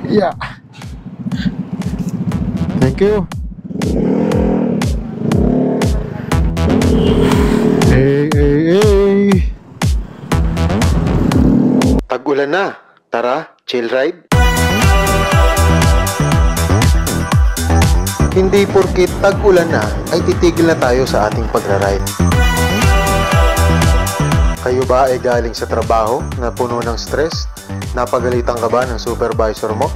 Yeah. Thank you. Hey. Tag-ulan na. Tara, chill ride. Hindi porkit tag-ulan na ay titigil na tayo sa ating pagra-ride. Kayo ba ay galing sa trabaho na puno ng stress? Napagalitan ka ba ng supervisor mo?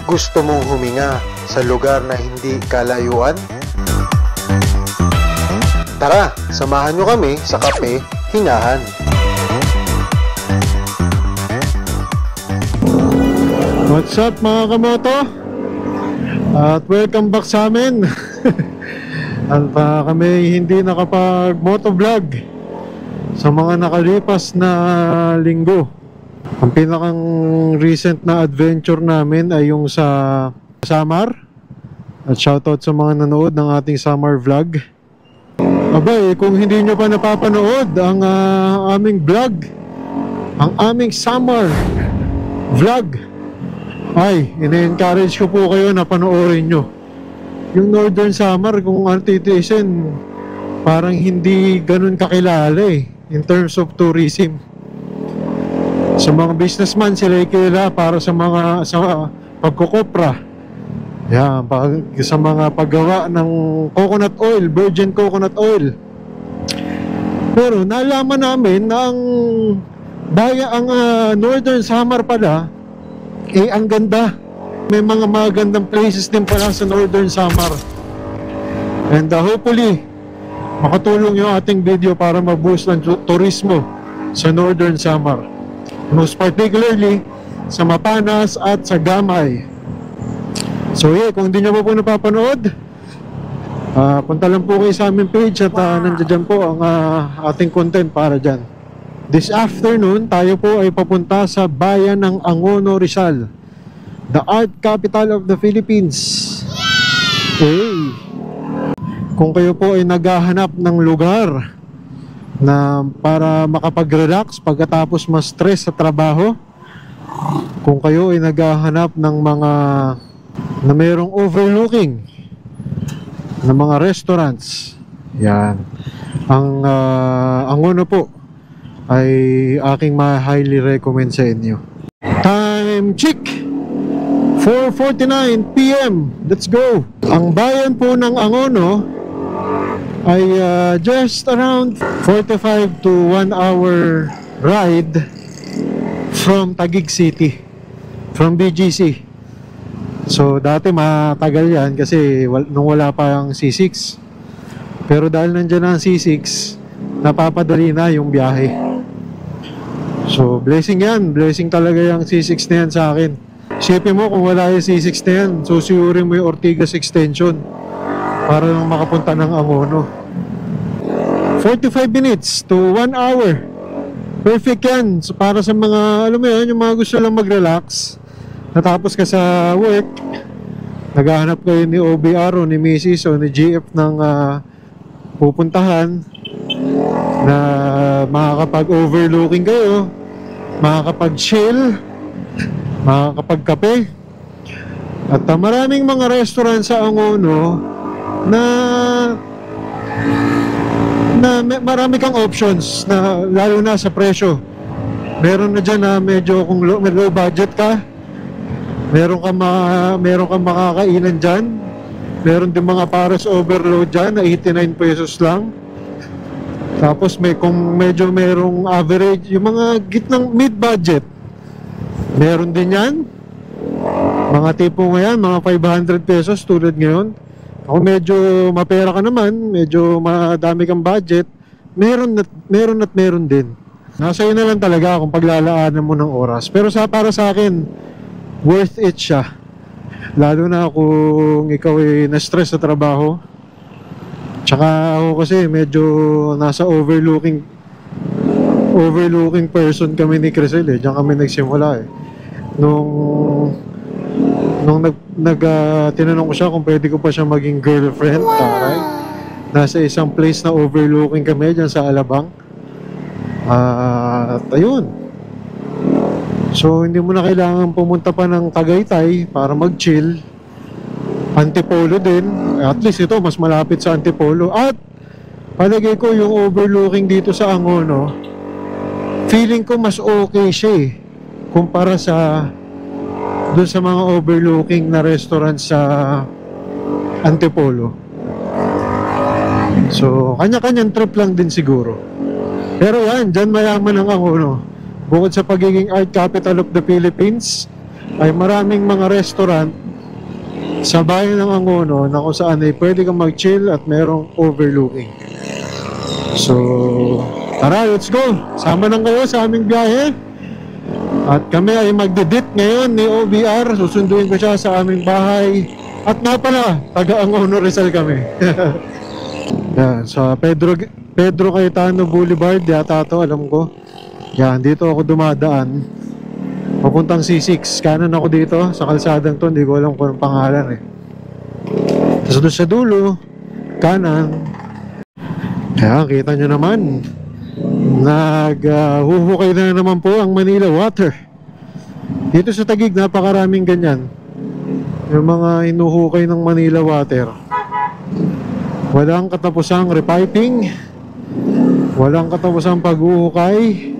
Gusto mong huminga sa lugar na hindi kalayuan? Tara, samahan nyo kami sa Kape Hingahan. What's up mga kamoto? At welcome back sa amin. At kami hindi nakapag-motovlog sa mga nakalipas na linggo. Ang pinakang recent na adventure namin ay yung sa Samar. At shoutout sa mga nanood ng ating Samar vlog. Abay, kung hindi nyo pa napapanood ang aming vlog, ang aming Samar vlog, ay, ina-encourage ko po kayo na panoorin nyo. Yung Northern Samar, kung ano titiisin, parang hindi ganun kakilala in terms of tourism. Sa mga businessman, sila kilala para sa mga pagkukopra. Yan, sa mga paggawa ng coconut oil, virgin coconut oil. Pero nalaman namin na ang Northern Samar pala, ang ganda. May mga magandang places din pala sa Northern Samar. And hopefully, makatulong yung ating video para ma-boost ng turismo sa Northern Samar. Most particularly, sa Mapanas at sa Gamay. So yeah, kung hindi nyo pa po napapanood, punta lang po kayo sa aming page at nandiyan po ang ating content para dyan. This afternoon, tayo po ay papunta sa bayan ng Angono, Rizal, the art capital of the Philippines. Hey! Kung kayo po ay naghahanap ng lugar na para makapag-relax pagkatapos ma-stress sa trabaho, kung kayo ay naghahanap ng mga na mayroong overlooking na mga restaurants, yan, ang Angono po ay aking ma-highly recommend sa inyo. Time check! 4:49 PM. Let's go! Ang bayan po ng Angono ay just around 45 to 1 hour ride from Taguig City, from BGC. So dati matagal yan kasi nung wala pa ang C6. Pero dahil nandyan ang C6, napapadali na yung biyahe. So blessing yan, blessing talaga yung C6 na yan sa akin. Isipin mo kung wala yung C6 na yan, susurin mo yung Ortigas extension para lang makapunta ng Angono. 45 minutes to 1 hour, perfect yan. So, para sa mga, alam mo yan, yung mga gusto lang mag-relax, natapos ka sa work, naghahanap kayo ni OBR o ni Mrs. o ni GF ng pupuntahan na makakapag-overlooking kayo, makakapag-chill, makakapag-kape. At maraming mga restaurant sa Angono na marami kang options, na lalo na sa presyo. Meron na dyan na medyo kung low budget ka, meron kang makakainan dyan. Meron din mga pares overload dyan na 89 pesos lang. Tapos kung medyo merong average, yung mga gitnang mid-budget, meron din yan. Mga tipo ngayon, mga 500 pesos tulad ngayon. Kung medyo mapera ka naman, medyo madami kang budget, meron din. Nasa iyo na lang talaga kung paglalaanan mo ng oras. Pero para sa akin, worth it siya. Lalo na kung ikaw ay na-stress sa trabaho. Tsaka ako kasi medyo nasa overlooking person kami ni Crisel Diyan kami nagsimula Nung tinanong ko siya kung pwede ko pa siya maging girlfriend. Taray. Nasa isang place na overlooking kami dyan sa Alabang. At ayun, So hindi mo na kailangan pumunta pa ng Tagaytay para mag-chill. Antipolo din, at least ito mas malapit sa Antipolo. At palagay ko yung overlooking dito sa Angono, feeling ko mas okay siya kumpara sa doon sa mga overlooking na restaurant sa Antipolo. So kanya-kanyang trip lang din siguro. Pero yan, dyan mayaman ang Angono. Bukod sa pagiging art capital of the Philippines, ay maraming mga restaurant sa bayan ng Angono na kung saan ay pwede kang mag-chill at merong overlooking. So tara, let's go! Sama lang kayo sa aming biyahe. At kami ay magdedit ngayon ni OBR. Susunduin ko siya sa aming bahay. At nga pala, taga Angono Rizal kami. Yan, sa Pedro Cayetano Boulevard yata to, alam ko. Yan, dito ako dumadaan papuntang C6. Kanan ako dito sa kalsadang to. Hindi ko alam kung anong pangalan Tapos doon sa dulo, kanan. Yan, kita nyo naman, naghuhukay na naman po ang Manila Water. Dito sa Taguig, napakaraming ganyan. Yung mga inuhukay ng Manila Water. Walang katapusang repiping, walang katapusang paghuhukay.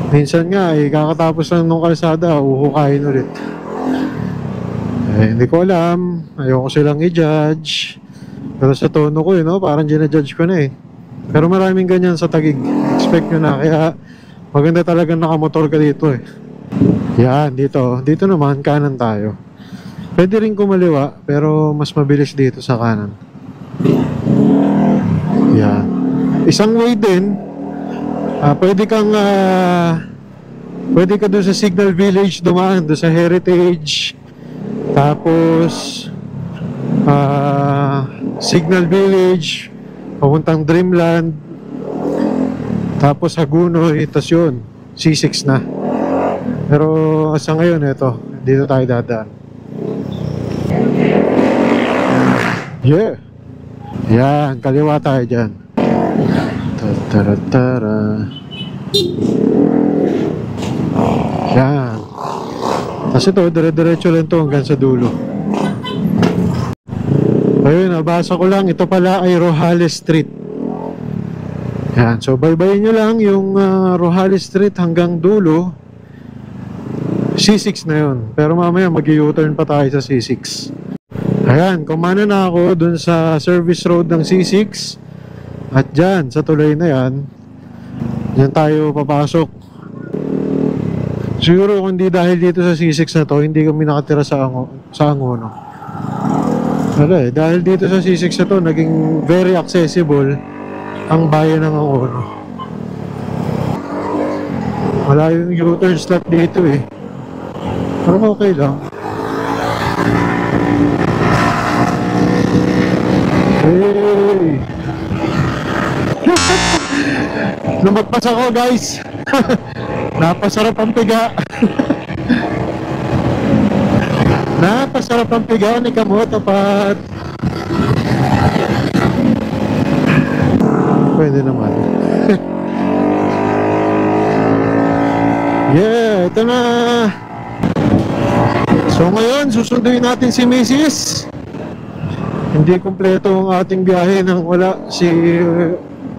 Minsan nga kakatapos lang nung kalsada, uhukayin ulit. Hindi ko alam, ayoko silang i-judge. Pero sa tono ko parang ginajudge ko na Pero maraming ganyan sa Taguig. Expect nyo na, kaya maganda talaga nakamotor ka dito Yan, dito naman kanan tayo. Pwede rin kumaliwa, pero mas mabilis dito sa kanan. Yan. Isang way din, pwede ka doon sa Signal Village dumaan, doon sa Heritage. Tapos Signal Village papuntang Dreamland, tapos Hagunoy, tas yun C6 na. Pero sa ngayon dito tayo dadaan. Yeah. Yan, kaliwa tayo dyan. Tara. Yan. Kasi dire-diretso lang to hanggang sa dulo. Ayun, nabasa ko lang, ito pala ay Rojales Street. Yan, so baybayin nyo lang yung Rojales Street hanggang dulo. C6 na yun. Pero mamaya mag-u-turn pa tayo sa C6. Ayan, kumana na ako dun sa service road ng C6. At dyan, sa tulay na yan, dyan tayo papasok. Siguro kung hindi dahil dito sa C6 na to, hindi kami nakatira sa Angono. Dahil dito sa C6 na to, naging very accessible ang bayan ng Angono. Wala yung U-turn slot dito Pero okay lang. Hey! Lumagpas ako, guys. Napasarap ang piga. Napasarap ang piga ni Kamoto Pat. Pwede naman. Yeah, ito na. So ngayon, susunduin natin si Mrs. Hindi kumpleto ang ating biyahe nang wala si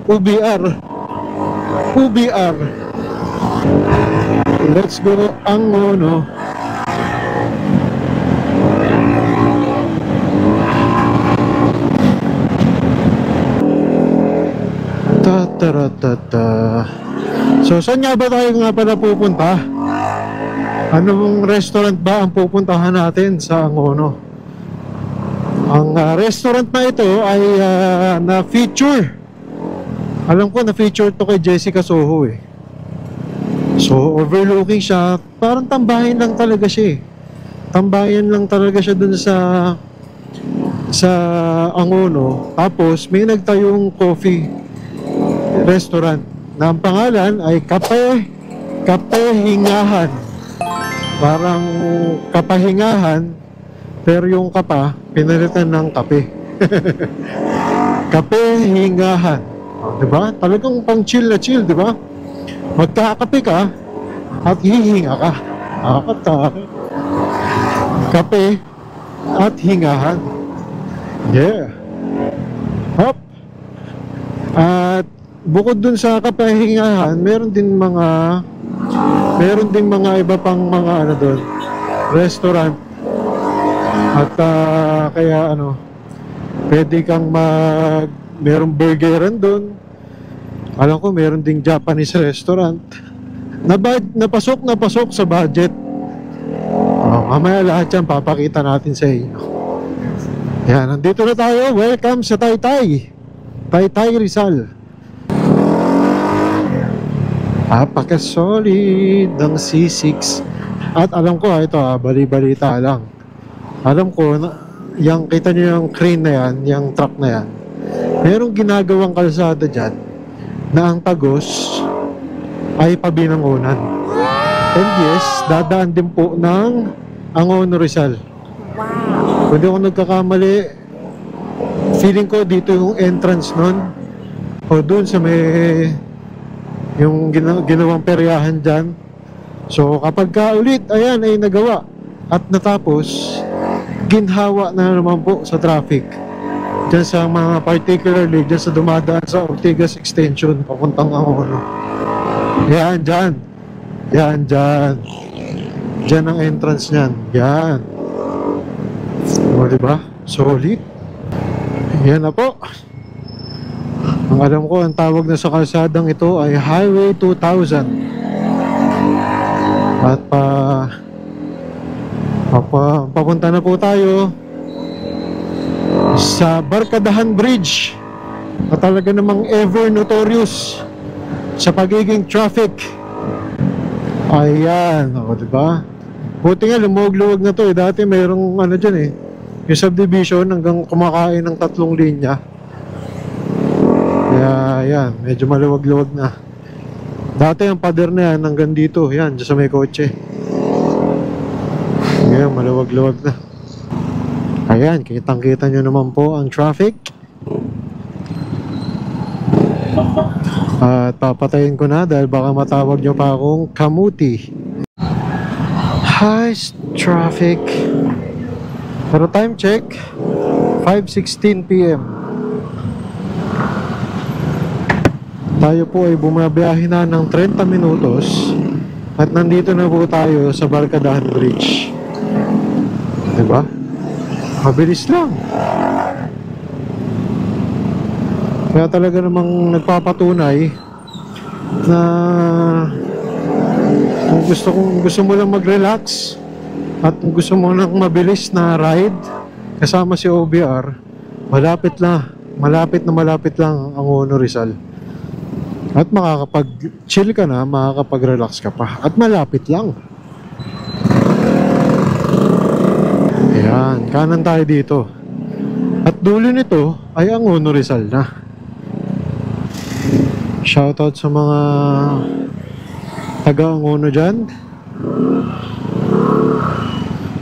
UBR. Let's go Angono. So saan nga ba tayo nga pala pupunta? Anong restaurant ba ang pupuntahan natin sa Angono? Ang restaurant na ito ay na-feature. Alam ko na-feature to kay Jessica Soho So overlooking siya. Parang tambahin lang talaga siya Tambayan lang talaga siya dun sa Angono. Tapos may nagtayong coffee restaurant na ang pangalan ay Kapahingahan. Parang kapahingahan, pero yung kapa pinalitan ng kape. Kapahingahan. Diba? Talagang pang chill na chill, diba? Magkakape ka at hihinga ka. Kape at hingahan. Yeah. Hop. At bukod dun sa kapahingahan, meron ding mga iba pang mga ano doon, restaurant. At kaya pwede kang merong burgeran doon. Alam ko meron ding Japanese restaurant. Napasok sa budget. Mamaya lahat yan papakita natin sa inyo. Yan, nandito na tayo. Welcome sa Taytay Rizal. Napaka-solid ng C6. At alam ko ito bali-balita lang. Alam ko yung kita nyo yung crane na yan, yung truck na yan, merong ginagawang kalsada dyan na ang tagos ay pabinangunan. And yes, dadaan din po ng Angono Rizal. Wow. Kung di ako nagkakamali, feeling ko dito yung entrance nun o dun sa may yung ginawang peryahan dyan. So kapag ka ulit ayan ay nagawa at natapos, ginhawa na naman po sa traffic dyan sa mga particularly dyan sa dumadaan sa Ortigas Extension papuntang Angono. Yan dyan ang entrance nyan. Yan o diba? Solid. Yan na po. Ang alam ko ang tawag na sa kalsadang ito ay Highway 2000. At papunta na po tayo sa Barkadahan Bridge na talaga namang ever notorious sa pagiging traffic. Ayan, diba? Buti nga lumuwag-luwag na to Dati mayroong dyan yung subdivision hanggang kumakain ng 3 linya. Kaya yan, medyo maluwag-luwag na. Dati ang pader na yan hanggang dito, yan, dyan sa may kotse. Ngayon, maluwag-luwag na. Ayan, kitang-kita nyo naman po ang traffic. At papatayin ko na dahil baka matawag nyo pa akong kamuti. High traffic. Pero time check, 5:16 PM. Tayo po ay bumabiyahe na ng 30 minutos at nandito na po tayo sa Barkadahan Bridge. Diba? Mabilis lang. Kaya talaga namang nagpapatunay na kung gusto mo lang mag-relax at kung gusto mo lang mabilis na ride kasama si OBR, malapit lang ang Angono Rizal. At makakapag-chill ka na, makakapag-relax ka pa. At malapit lang. Ayan, kanan tayo dito. At dulo nito ay Angono Rizal na. Shoutout sa mga taga-Angono dyan.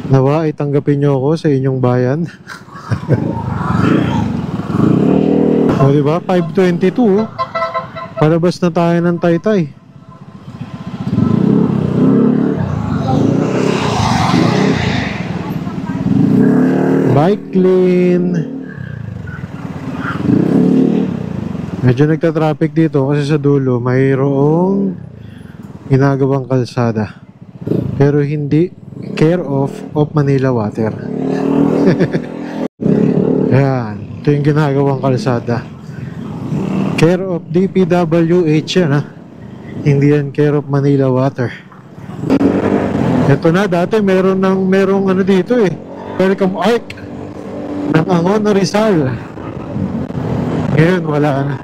Nawa ay tanggapin nyo ako sa inyong bayan. O diba, 5:22 palabas na tayo ng Taytay. Bike lane. Medyo nagta-traffic dito kasi sa dulo mayroong ginagawang kalsada. Pero hindi care of Manila Water. Ayan, ito yung ginagawang kalsada. Care of DPWH yan Hindi yan care of Manila Water. Ito na, dati merong dito welcome arc ng Angono Rizal. Ngayon wala na.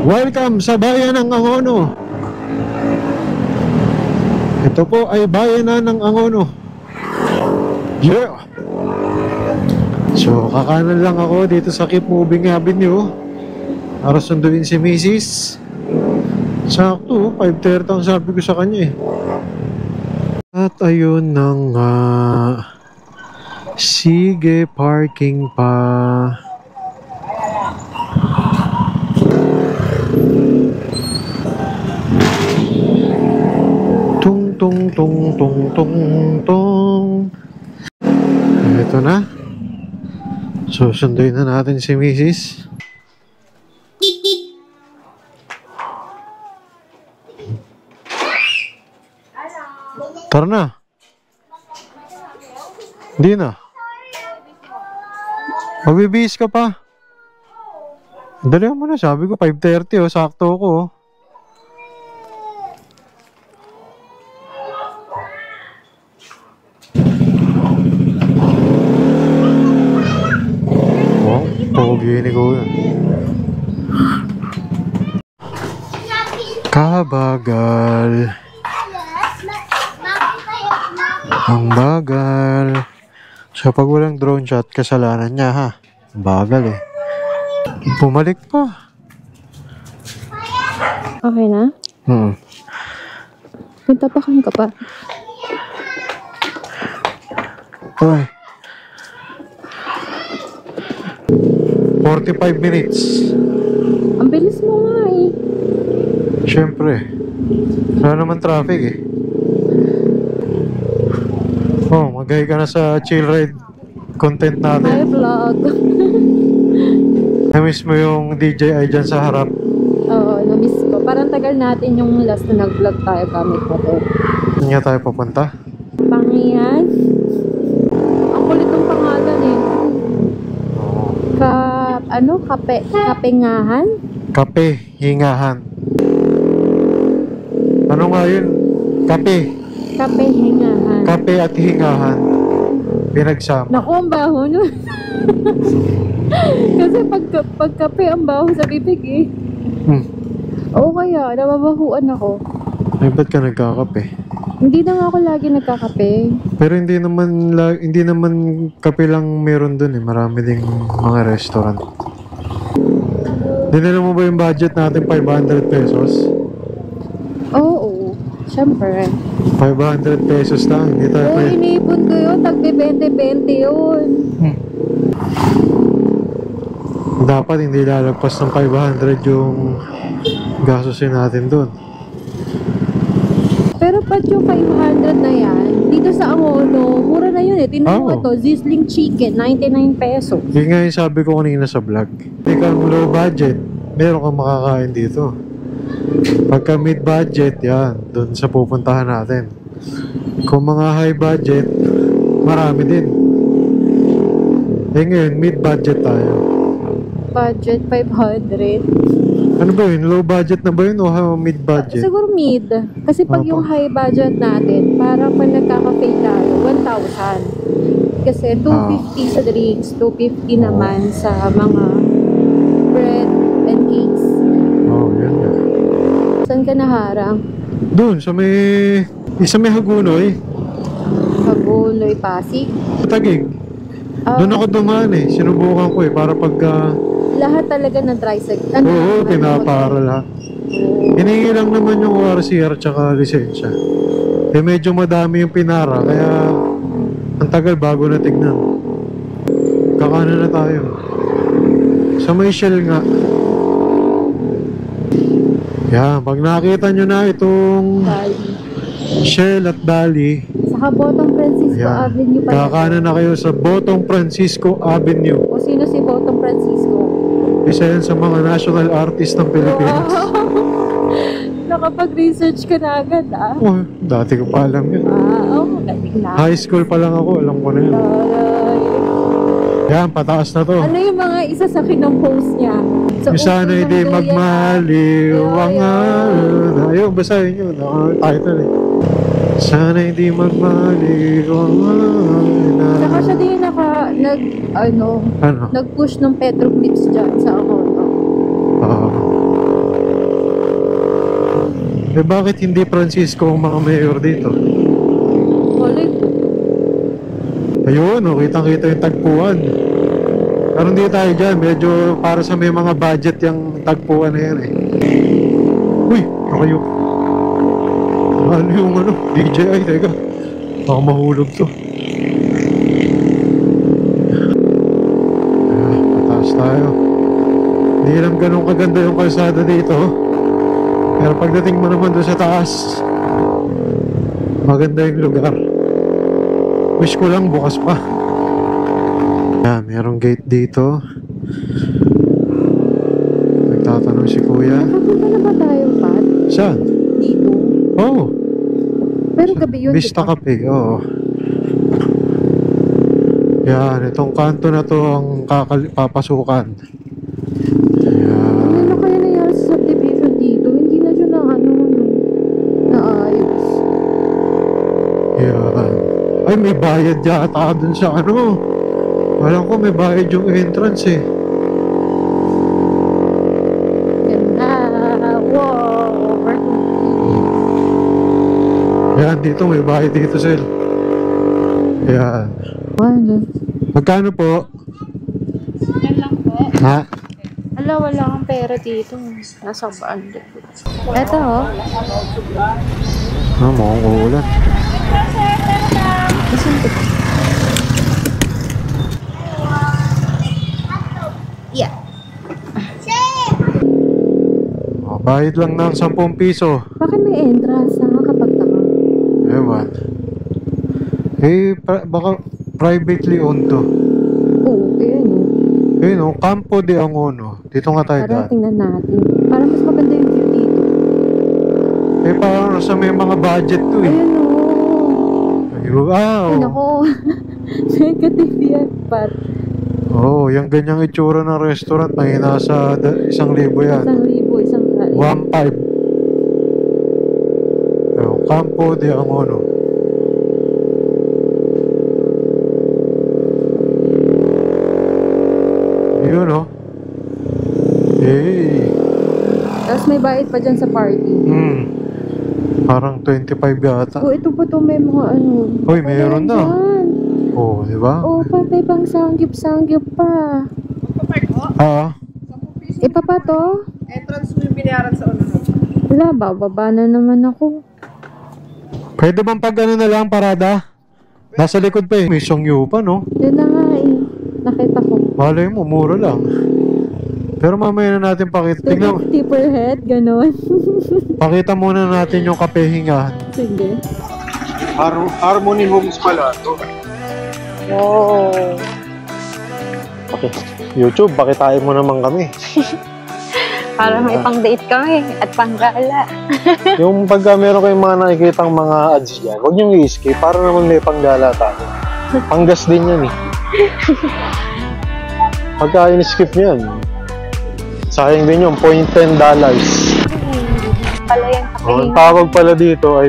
Welcome sa bayan ng Angono. Ito po ay bayan na ng Angono. Yeah. So, kakanan lang ako dito sa Keep Moving Avenue para sunduin si Mrs. Sakto, 5:30 ang sabi ko sa kanya At ayun na nga. Sige, parking pa. tung tung tung tung. Ito na. Susunduin na natin si Mrs. Tara na. Hindi na. Magbibihis ka pa. Dali mo na. Sabi ko 5:30 oh. Sakto ko oh. Oh, pogi ni Kuya. Kabagal. Ang bagal. So pag walang drone shot, kasalanan niya ha. Bagal eh. Bumalik pa. Okay na? Nagtapakan ka pa. Ay. 45 minutes. Ang bilis mo nga eh. Siyempre. Wala naman traffic eh. Oh, mag-hi ka na sa chill ride content Hi natin. vlog. Na-miss mo yung DJI dyan sa harap. Oo, na-miss ko. Parang tagal natin yung last na nag-vlog tayo gamit motor. Saan nga tayo papunta? Pangiyan? Ang kulit ng pangalan eh. Kapengahan? Kape, hingahan. Ano nga yun? Kape. Kapehingahan. Kape at hingahan. Pinagsama. Naku, ang baho nun. Kasi pag kape, ang baho sa bibig eh. Oo kaya, nababahuan ako. Ay, ba't ka nagkakape? Hindi na nga ako lagi nagkakape. Pero hindi naman kape lang meron dun eh. Marami ding mga restaurant. Dinala mo ba yung budget natin 500 pesos? Oo, syempre. 500 pesos lang. Hindi tayo Oo, iniipon ko yun. Tagbi 20-20 yun. Dapat hindi lalagpas ng 500 yung gastusin natin dun. Pero pag yung 500 na yan, dito sa Angono, mura na yun eh. Tingnan mo to, Zizling Chicken, 99 pesos. Yun nga yung sabi ko kanina sa vlog. Hindi ka low budget, meron kang makakain dito. Pagka mid budget, yan, dun sa pupuntahan natin. Kung mga high budget, marami din. Eh ngayon, mid budget tayo. Budget 500. Ano ba yun? Low budget na ba yun o mid budget? Siguro mid. Kasi pag yung high budget natin, parang pag nagkaka-pay tayo, 1,000. Kasi 250 sa drinks, 250 naman sa mga bread and cakes. Oh, yan yan. Saan ka naharang? Doon, sa may Hagunoy. Hagunoy, Pasig? Tagig. Doon ako dumaan eh. Sinubukan ko eh. Para pagka... Lahat talaga ng tricycle. Oo, pinaparal ha. Hiningi lang naman yung RCR tsaka lisensya. Eh medyo madami yung pinara. Kaya ang tagal bago na tignan. Kakanan na tayo. Sa may Shell nga. Yan, pag nakita nyo na itong Shell at Dali, saka Botong Francisco Avenue pa. kakanan na kayo sa Botong Francisco Avenue. O sino si Botong Francisco? Isa yan sa mga national artist ng Pilipinas. Wow. Nakapag-research ka na agad ah. Oh, dati ko pa alam yun. Wow, galing na. High school pa lang ako, alam ko na yun. Yan, pataas na to. Ano yung mga isa sa kinopost niya? Yung sana hindi magmaliw ang araw. Ayun, basahin yun. Title eh. Sana hindi magmaliw ang araw. Saka siya din nag-push ng petroglyphs dyan sa Angono. Eh bakit hindi Francisco ang mga mayor dito? Kulit. Ayun, kitang-kita yung tagpuan. Pero hindi tayo dyan, medyo para sa may mga budget yung tagpuan na yan eh. Uy, nakayo. Ano yung DJI, teka. Baka mahulog to. Mataas tayo. Hindi lang ganun kaganda yung kalsada dito. Pero pagdating mo naman doon sa taas, Maganda yung lugar. Wish ko lang bukas pa. Yan, merong gate dito. Nagtatanong si kuya. Nakapunta na ba tayo, Pat? Saan? Dito. Oh, Pero gabi yun, Vista diba? Cafe, oo. Yan, itong kanto na to ang papasukan. Yan. Ano na kaya nangyari sa subdivision dito? Hindi na siya na naayos. Yan. Ay, may bayad yata dun sa ano. Alam ko may bayad yung entrance eh. Ganda. Wow. Over to Yan, dito may bayad dito, Sel. Yan. Ano? Magkano po? Yan lang po. Ha? Ala, wala kang pera dito. Nasa bando. Eto, oh. Ah, mukhang uulan. Yeah. Oh, bayad lang ng 10 piso. Bakit may entrance? Nakakapagtaka. Ewan. Eh, baka privately owned to. Oo, yun. Eh, no, Campo de Angono. Dito nga tayo Para daan. tingnan natin. Para mas maganda yung view dito. Eh, parang sa may mga budget to eh. Ayun, oh. Ay, wow. Ay, nako. Negative yan, Pat. Oo, yung ganyang itsura ng restaurant may nasa 1,000 yan. 1,000, isang kain. 1,500. Oh, Campo de Angono. Yun, oh. Hey. Tapos may bayad pa dyan sa party. Parang 25 yata. Oh, ito po to may mga ano. Uy, meron na. Dyan. Oh, di ba? Oh, pa, may bang sanggip-sanggip pa. Ah, Ipa pa to? Entrance mo yung binayaran sa unahan. Wala, bababa na naman ako. pwede bang pag ano na lang parada? Nasa likod pa eh. May songyo pa, no? Yun na nga eh. Nakita ko. Malay mo, mura lang. Pero mamaya na natin pakita. Tingnan, 250 per head, ganon. pakita muna natin yung kapehingahan. Sige. Harmony Homes pala to. Wow. Okay. YouTube, pakitain mo naman kami. Para may pang-date kami at pang-gala. Yung pagka meron kayong mga nakikitang mga ads dyan, huwag niyong i-skip para naman may panggala tayo. Panggas din yan eh. Pagka in-skip niyo yan, sayang din yun, $10. Pala yan Oh, ang tawag pala dito ay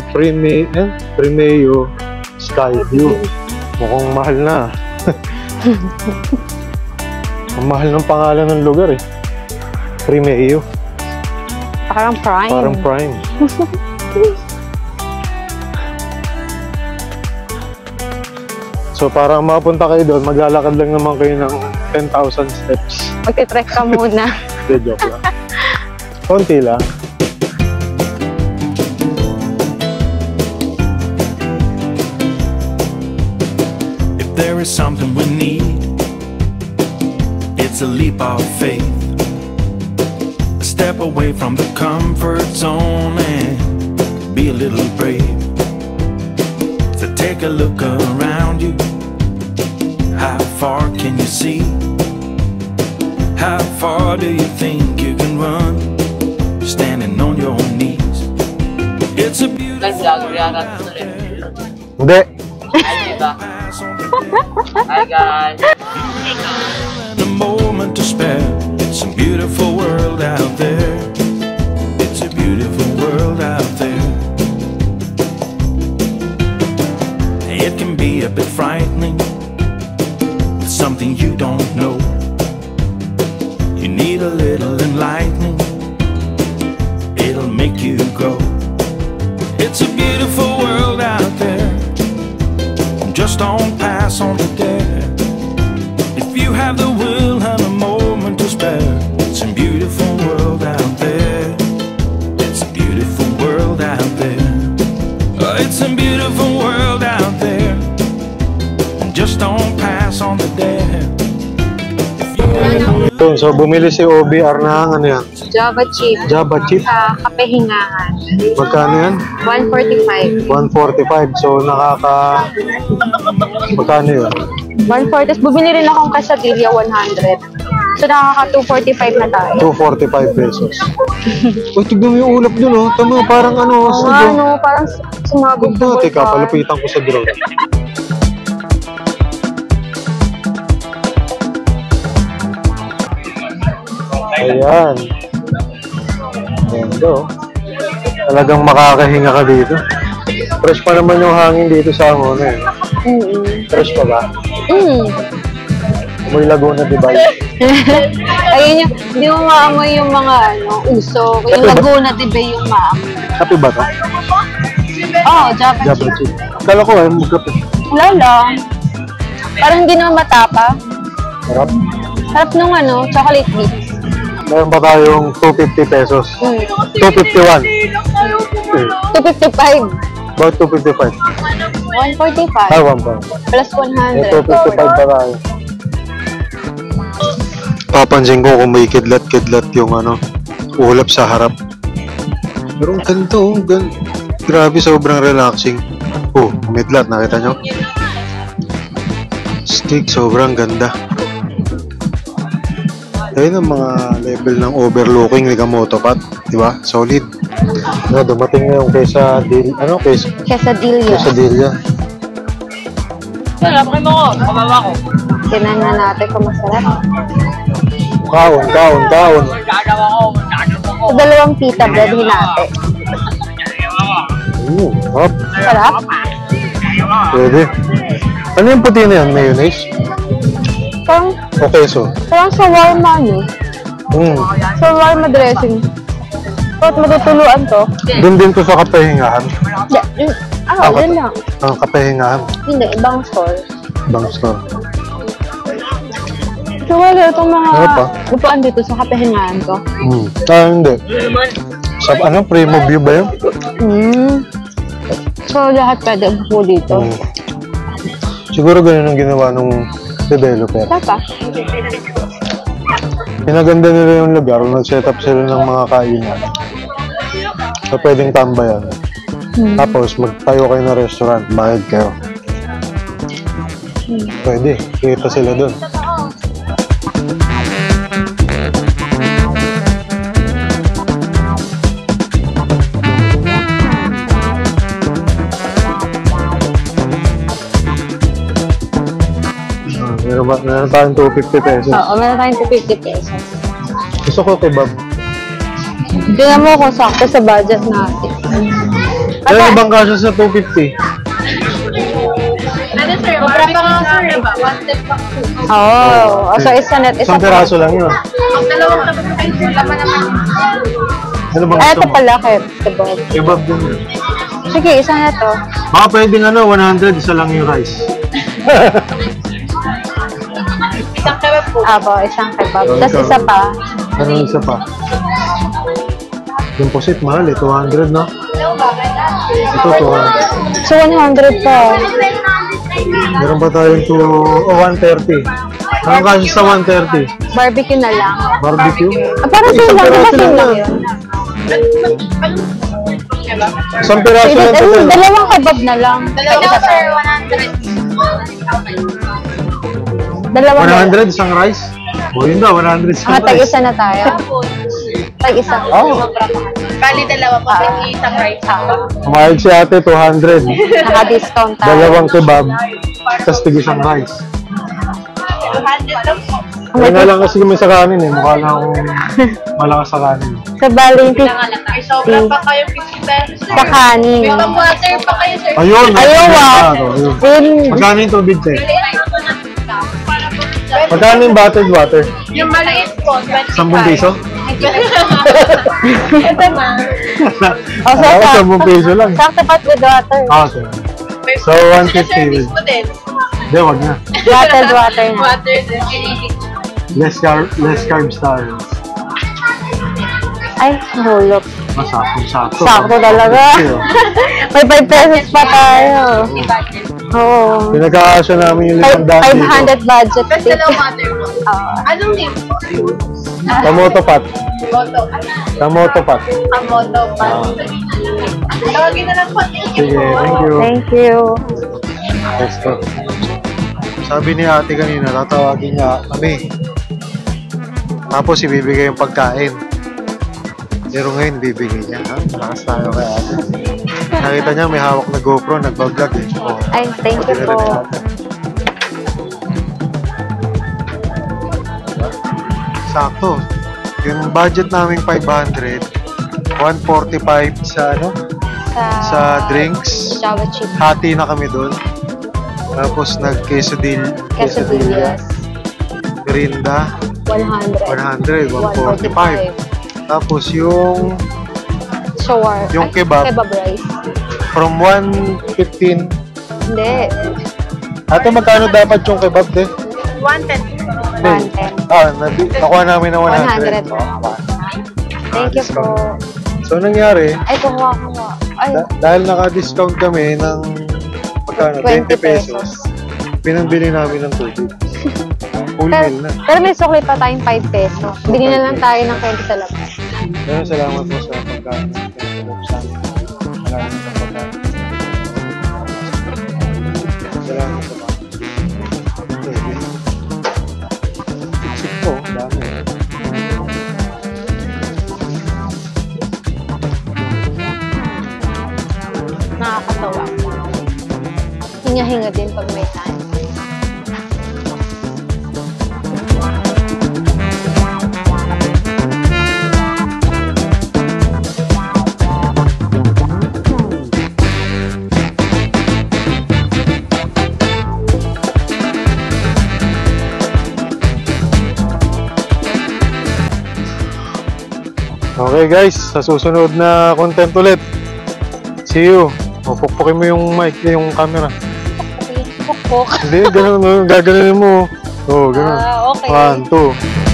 Primeo Skyview. Mukhang mahal na. Ang mahal ng pangalan ng lugar eh. Primeo. Parang prime. Parang prime. So para mapunta kayo doon, maglalakad lang naman kayo ng 10,000 steps. Magtitrek ka muna. De joke lang. Konti lang. If there is something we need, it's a leap of faith. A step away from the comfort zone and be a little brave. So take a look around you. How far can you see? How far do you think you can run? Standing on your knees. It's a beautiful world out there. Hindi. Hi guys. And a moment to spare. It's a beautiful world out there. It's a beautiful world out there. It can be a bit frightening. It's something you don't know. You need a little enlightening. It'll make you grow. It's a beautiful world out there. Just don't pass on the dare. If you have the will and a moment to spare, it's a beautiful world out there. It's a beautiful world out there. It's a beautiful world out there. Just don't pass on the dare. If you have the will Yun, so bumili si OBR ng ano yan? Java chip. Java chip. Sa kapehingahan. Magkano yan? 145. 145. So magkano yun? 140. Tapos bumili rin akong quesadilla 100. So nakaka 245 na tayo. 245 pesos. Uy, tignan mo yung ulap dun, oh. Tama, parang ano. Oo nga, no, parang sumabog Ganda, teka, palapitan ko sa drone. Ayan. Ganda, oh. Talagang makakahinga ka dito. Fresh pa naman yung hangin dito sa Amon, eh. Fresh pa ba? May Laguna, di ba? Ayun yung, hindi mo maamoy yung mga usok. Yung Laguna, di ba yung maamoy? Kape ba to? Oo, Java Java chip. chip. Kala ko magkape. Wala lang. Parang hindi naman matapa. Sarap. Sarap nung chocolate mix. Meron pa tayong 250 pesos. 251. 255. About 255. 145. 1 Plus 100. 255 pa tayo. Papansin ko kung may kidlat-kidlat yung ulap sa harap. Pero ang ganito, grabe, sobrang relaxing. Oh, midlat, nakita nyo? Stick, sobrang ganda. Ayun ang mga level ng overlooking ni Kamotopat, di ba? Solid. Dumating na yung quesadilla. Quesadilla. Sarap mo ko. Kabawa ko. Tinan na natin kung masarap. Kaon. Magdadawa ko. So, dalawang pita bread hinati. Hop. Sarap? Pwede. Ano yung puti na yan? Mayonnaise? Parang O queso? shawarma Shawarma dressing. Bakit matutuluan to? Doon din to sa kapahingahan. Yun lang. Ang kapahingahan. Hindi, ibang store. Bang store. So, wala itong mga Ano pa? upuan dito sa kapehingahan ko. Hindi. Sa Primo View ba yun? So, lahat pwede upo dito. Siguro ganun ang ginawa nung developer. Tapa. Pinaganda nila yung lugar, nag-set up sila ng mga kainan. So, pwedeng tambayan. Tapos, magtayo kayo na restaurant, bayad kayo. Pwede, kita sila dun. Meron tayong 250 pesos. Oo, meron tayong 250 pesos. Gusto ko kebab. Tingnan mo kung sakto sa budget natin. Kaya ibang kasya sa 250. Ano sir? Para pa nga sir. One step pa. Oo. So, isa net. Isang peraso lang yun. Ang dalawang tapos ay laman naman. Ano bang Ito gusto mo? pala, kebab. Kebab din yun. Sige, isa na to. Baka pwedeng 100, isa lang yung rice. Isang kebab po. Isang kebab. Tapos isa pa. Ano isa pa? Yung posit mahal 200 no? Ito 200. So, 100 pa. Meron pa tayong 130. Ano kasi sa 130? Barbecue na lang. Barbecue? Parang Isang sila piraso lang lang yan. yun. Isang piraso Sige, lang ito. dalawang kebab na lang. Dalawa sir, 100. Dalawang 100 isang rice? O yun daw, 100 isang rice. tag-isa na tayo. Tag-isa. Oh, Bali dalawa po sa isang rice. kumayag si ate 200. Naka-discount tayo. Dalawang kebab, tapos tig isang rice. 200 lang po. Kaya nga lang kasi may sa kanin eh. Mukha lang akong malakas sa kanin. Sa bali, May sobra pa kayo 50 pesos. sa kanin. May pang-water pa kayo sir. Ayun! Ayaw Ayun. Ayun. Magkano yung tubig tayo? Magkano yung bottled water? Yung maliit po, 25. 10 piso? Ito na. O, so, Ako, 10 piso lang. sakto pat with water. Okay. So, 150 Service po din. Hindi, wag na. Bottled water na. Water din. Less carbs tayo. Ay, hulog. Sakto. Sakto talaga. May 5 pesos pa tayo. Di budget. Oo. Pinagkakasya namin yung 500 500 budget. Tapos dalawang water po. Anong name po? Kamotopat. Moto. Kamotopat. Moto pa. Tawagin na lang po. Sige, thank you. Thank you. Let's go. Sabi ni ate kanina, tatawagin niya kami. Tapos ibibigay yung pagkain. Pero ngayon bibigay niya. Ha? Lakas tayo kay ate. Nakita niya may hawak na GoPro, nagbablog eh. Oh, Ay, thank you pati na rin po. ate. Sakto. Yung budget namin 500, 145 sa ano? Sa drinks. Java chip. Hati na kami doon. Tapos nag-quesadilla. Quesadillas. Merinda, 100. 100, 145. Tapos yung Shawar. Yung kebab. Kebab rice. from 115. Hindi. Ate, magkano dapat yung kebab din? 110. 110. Nakuha namin ng 100. 100. Thank you po. So, nangyari, Ay, kuha. Ay, dahil naka-discount kami ng magkano? 20 pesos. Pinambili namin ng tubig. Full meal na. pero may sukli pa tayong 5 peso. Bili na lang tayo ng 20 sa labas. Pero salamat po sa pagkain. Salamat sa pagkain. Salamat sa pagkain. Sip po, dami. Nakakatawa. Hinga-hinga din pag may time. Okay guys, sa susunod na content ulit. See you. Pupukpukin mo yung mic, yung camera. Pukpok. Hindi, ganun, gaganunin mo. Oh, ganun. Ah, okay. 1, 2.